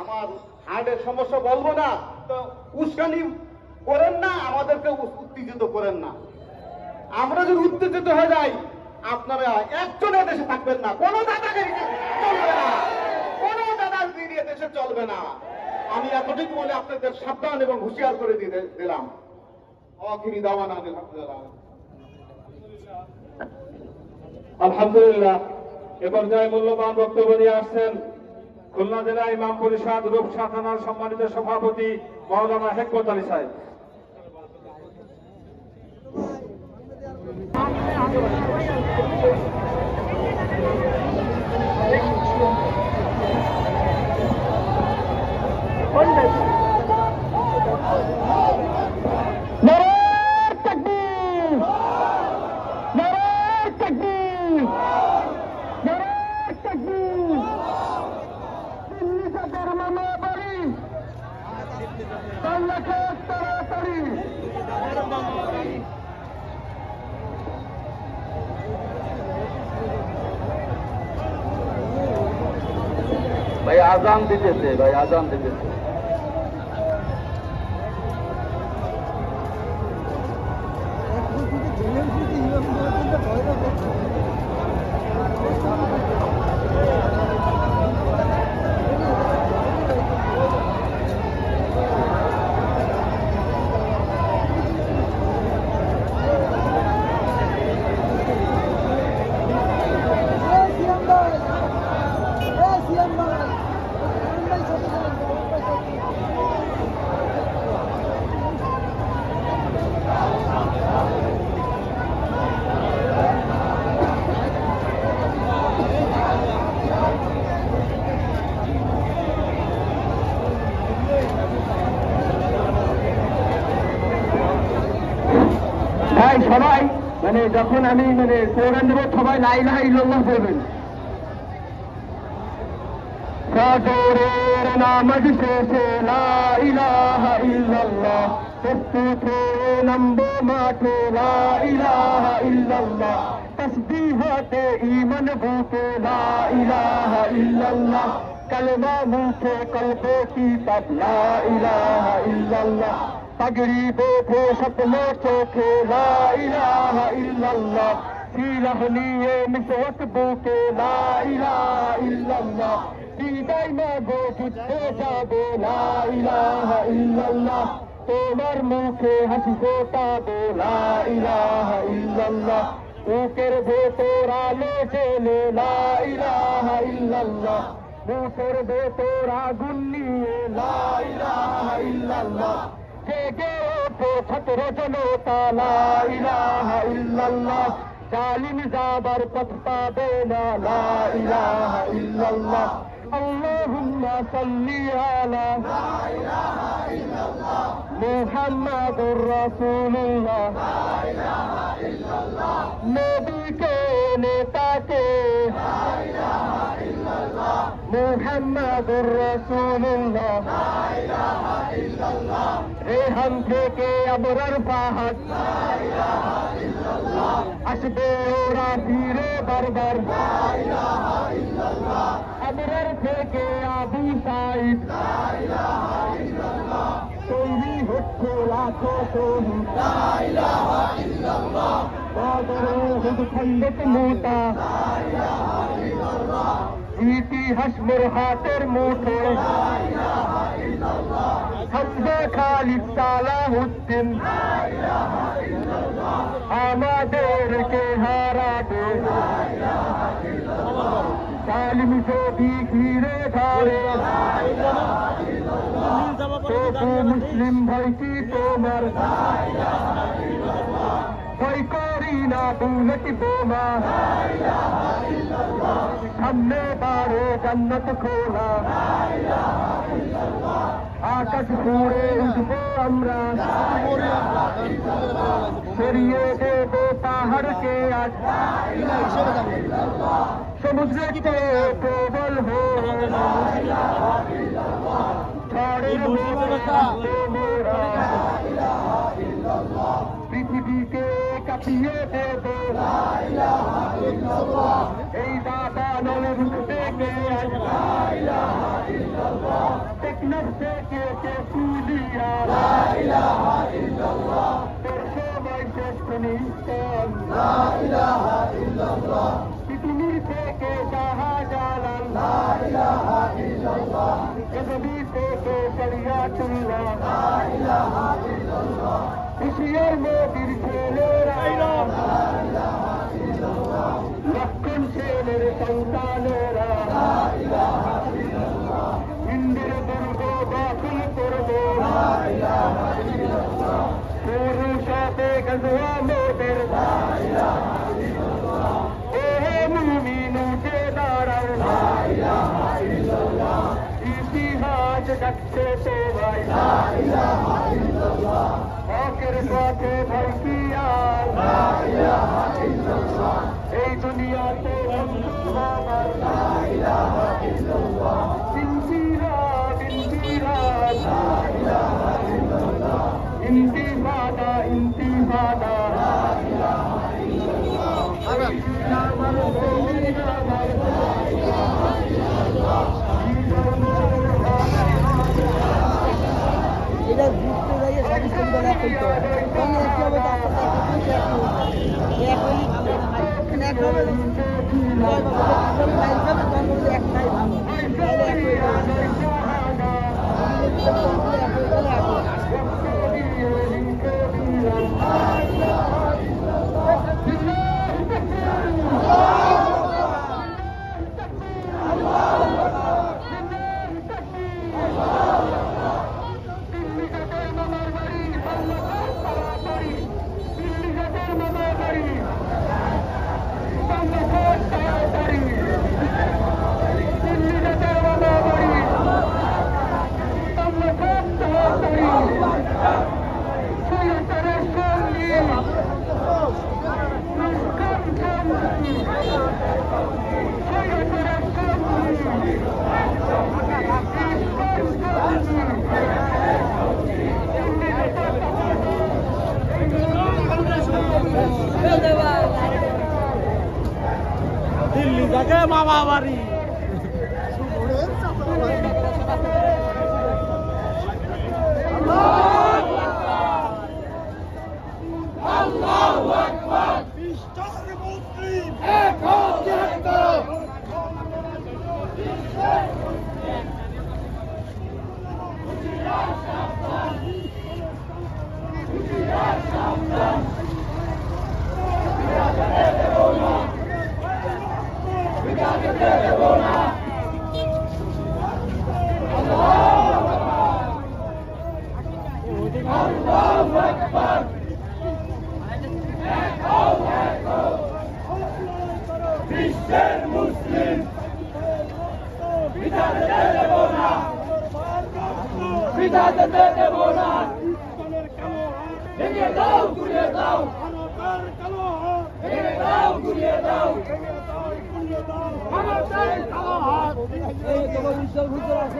আমার হার্টের সমস্যা বলবো না, তো উস্কানি করেন না, আমাদেরকে উত্তেজিত করেন না। আমরা যদি উত্তেজিত হয়ে যাই, আপনারা একজন দেশে থাকবেন না, কোনো দাদাগিরি চলবে না, কোনো দাদাগিরি দেশে চলবে না। আমি এতটুকু বলে আপনাদের সাবধান এবং হুঁশিয়ার করে দিলাম। আখিরি দাওয়ানা আলহামদুলিল্লাহ। আলহামদুলিল্লাহ। এ পর্যায়ে মূল্যবান বক্তব্য নিয়ে আসছেন খুলনা জেলা ইমাম পরিষদ রূপসা থানার সম্মানিত সভাপতি মাওলানা হেকমত আলী সাহেব। ভাই আজান দিতেছে, ভাই আজান দিতেছে। সবাই যখন আমি স্লোগান দেবো সবাই লা ইলাহা ইল্লাল্লাহ বলবেন। ফজরের নামাজ শেষে লা ইলাহা ইল্লাল্লাহ, প্রস্তুতে নামবো মাঠে লা ইলাহা ইল্লাল্লাহ, তাসবিহাতে ঈমান বুকে লা ইলাহা ইল্লাল্লাহ, কালেমা মুখে কলবে কিতাব লা ইলাহা ইল্লাল্লাহ, পাগড়ি বেঁধে স্বপ্ন চোখে লা ইলাহা ইল্লাল্লাহ, সিলাহ নিয়ে মিশত বুকে লা ইলাহা ইল্লাল্লাহ, বিদায় মাগো যুদ্ধে যাবে লা ইলাহা ইল্লাল্লাহ, তোমার মুখে হাসি ফোটাবে লা ইলাহা ইল্লাল্লাহ, বুকের ভেতর আলো জ্বেলে লা ইলাহা ইল্লাল্লাহ, বুকের ভেতর আগুন নিয়ে লা ইলাহা ইল্লাল্লাহ, জেগে ওঠো ছাত্র জনতা লা ইলাহা ইল্লাল্লাহ, জালিম যাবার পথ পাবে না লা ইলাহা ইল্লাল্লাহ, আল্লাহুম্মা সাল্লি আলা মুহাম্মাদুর রাসূলুল্লাহ, নবীকে নেতাকে মুহাম্মাদুর রাসূলুল্লাহ, রেহান থেকে আবরার ফাহাদ আসবে ওরা ফিরে বারবার, আবরার থেকে আবু সাইদ তৈরি হচ্ছে লাখো শহীদ, বদর খন্দক মোটা ইতিহাস মোর হাতের মুঠো, হামজা খালিদ সালাহুদ্দিন আমাদেরকে হারাবে, জালিম যদি ঘিরে ধরে তবু মুসলিম ভাই কি তোমার ভয় করি না বুলেট বোমা, সামনে বাড়ে জান্নাত খোলা, আকাশ ফুড়ে উঠবো আমরা, সরিয়ে দেবো পাহাড়কে আজ, সমুদ্রকে প্রবল হয়ে ঝড়ের মোরা, পৃথিবীকে কাঁপিয়ে দেবো এই দাদা নলে রুখতে কে আজ, एक नफ्स के सूलिया তোর সবাই শ্রেষ্ঠ নিস্তান পৃথিবীর থেকে শাহজালাল পৃথিবী থেকে শরিয়াতুল্লাহ হুশিয়ার মোদির ছেলেরা লক্ষণ ছেলের সন্তানেরা ইন্দ্র দুর্গ দখল করবো পুরুষাতে গজওয়া মোদের ওহে মুমিন উঠে দাঁড়াও ইতিহাস ডাকছে তো ভাই হকের পথে ভাই কি আর এই দুনিয়াতে বন্ধু আমার ইনকিলাব ইনকিলাব ইন্তিফাদা ইন্তিফাদা এটা ঘুরতে যাইয়ে সার্ভিস সেন্টার এক করতে হয় তখন একটি হবে তার সাথে একটা পয়সা একটাই ভালো তাহলে এক হয়ে দিল্লি যাকে মামা বাড়ি বিশ্বের মুসলিম বিধাতে দেব না বিধাতে দেব না ভেঙে দাও গুড়িয়ে দাও ভেঙে দাও গুড়িয়ে দাও তোমার উজ্জ্বল ভূত আছে